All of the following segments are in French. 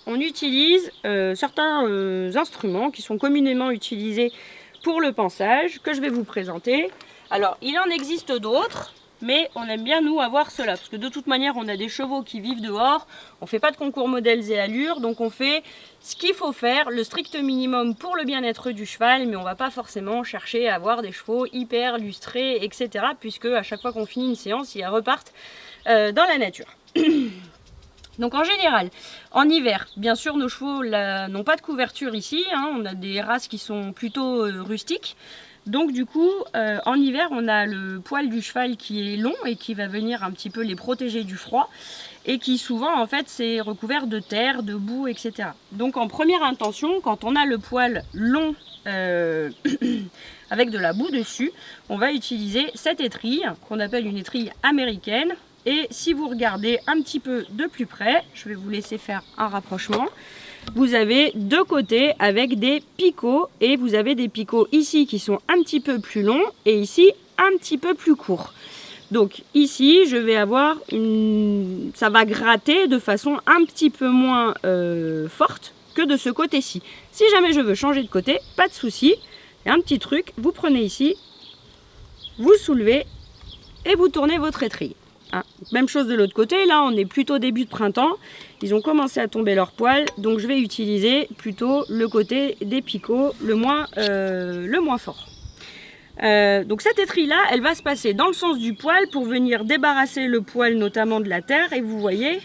on utilise certains instruments qui sont communément utilisés pour le pansage, que je vais vous présenter. Alors, il en existe d'autres, mais on aime bien, nous, avoir cela. Parce que de toute manière, on a des chevaux qui vivent dehors, on ne fait pas de concours modèles et allures, donc on fait ce qu'il faut faire, le strict minimum pour le bien-être du cheval, mais on ne va pas forcément chercher à avoir des chevaux hyper lustrés, etc. Puisque à chaque fois qu'on finit une séance, ils repartent dans la nature. Donc en général, en hiver, bien sûr nos chevaux n'ont pas de couverture ici, hein, on a des races qui sont plutôt rustiques. Donc du coup, en hiver, on a le poil du cheval qui est long et qui va venir un petit peu les protéger du froid. Et qui souvent, en fait, c'est recouvert de terre, de boue, etc. Donc en première intention, quand on a le poil long avec de la boue dessus, on va utiliser cette étrille, qu'on appelle une étrille américaine. Et si vous regardez un petit peu de plus près, je vais vous laisser faire un rapprochement, vous avez deux côtés avec des picots et vous avez des picots ici qui sont un petit peu plus longs et ici un petit peu plus courts. Donc ici, je vais avoir ça va gratter de façon un petit peu moins forte que de ce côté-ci. Si jamais je veux changer de côté, pas de souci. Il y a un petit truc, vous prenez ici, vous soulevez et vous tournez votre étrille. Hein. Même chose de l'autre côté, là on est plutôt début de printemps, ils ont commencé à tomber leurs poils, donc je vais utiliser plutôt le côté des picots, le moins fort. Donc cette étrille là, elle va se passer dans le sens du poil pour venir débarrasser le poil notamment de la terre, et vous voyez,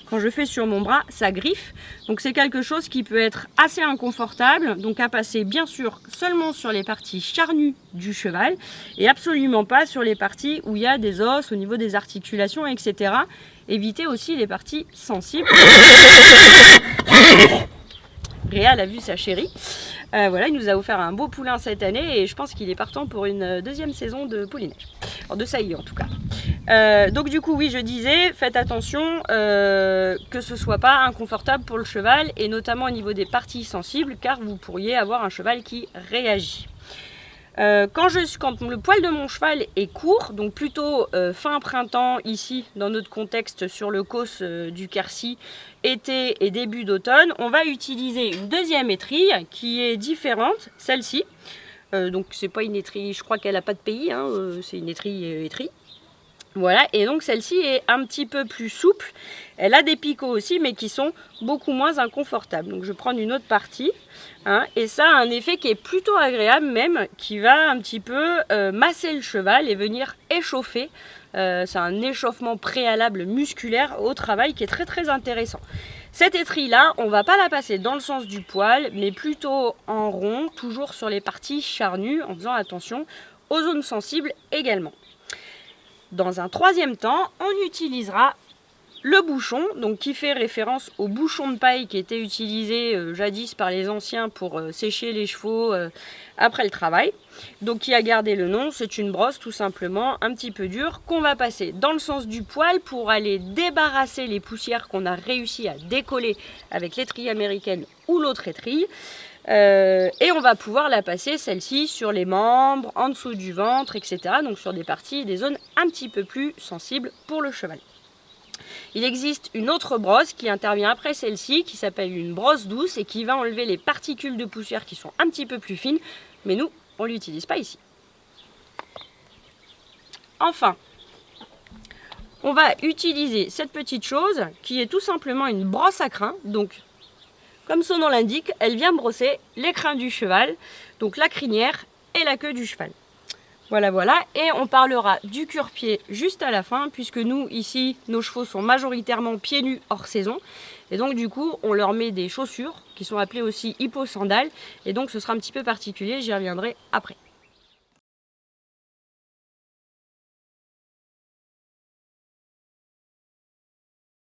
quand je fais sur mon bras, ça griffe. Donc c'est quelque chose qui peut être assez inconfortable, donc à passer bien sûr seulement sur les parties charnues du cheval et absolument pas sur les parties où il y a des os au niveau des articulations, etc. Évitez aussi les parties sensibles. Réal a vu sa chérie. Voilà, il nous a offert un beau poulain cette année et je pense qu'il est partant pour une deuxième saison de poulinage. Alors de saillie en tout cas. Donc du coup, oui, je disais, faites attention que ce soit pas inconfortable pour le cheval et notamment au niveau des parties sensibles car vous pourriez avoir un cheval qui réagit. Quand le poil de mon cheval est court, donc plutôt fin printemps ici dans notre contexte sur le causse du Quercy, été et début d'automne, on va utiliser une deuxième étrille qui est différente, celle-ci. Donc c'est pas une étrille, je crois qu'elle n'a pas de pays, hein, c'est une étrille. Voilà, et donc celle-ci est un petit peu plus souple. Elle a des picots aussi, mais qui sont beaucoup moins inconfortables. Donc je vais prendre une autre partie. Hein, et ça a un effet qui est plutôt agréable même, qui va un petit peu masser le cheval et venir échauffer. C'est un échauffement préalable musculaire au travail qui est très très intéressant. Cette étrille-là, on ne va pas la passer dans le sens du poil, mais plutôt en rond, toujours sur les parties charnues, en faisant attention aux zones sensibles également. Dans un troisième temps, on utilisera le bouchon, donc qui fait référence au bouchon de paille qui était utilisé jadis par les anciens pour sécher les chevaux après le travail. Donc qui a gardé le nom, c'est une brosse tout simplement un petit peu dure qu'on va passer dans le sens du poil pour aller débarrasser les poussières qu'on a réussi à décoller avec l'étrille américaine ou l'autre étrille. Et on va pouvoir la passer celle-ci sur les membres, en dessous du ventre, etc. Donc sur des parties, des zones un petit peu plus sensibles pour le cheval. Il existe une autre brosse qui intervient après celle-ci, qui s'appelle une brosse douce et qui va enlever les particules de poussière qui sont un petit peu plus fines, mais nous, on ne l'utilise pas ici. Enfin, on va utiliser cette petite chose qui est tout simplement une brosse à crins. Donc, comme son nom l'indique, elle vient brosser les crins du cheval, donc la crinière et la queue du cheval. Voilà, voilà. Et on parlera du cure-pied juste à la fin, puisque nous, ici, nos chevaux sont majoritairement pieds nus hors saison. Et donc, du coup, on leur met des chaussures, qui sont appelées aussi hippo-sandales. Et donc, ce sera un petit peu particulier, j'y reviendrai après.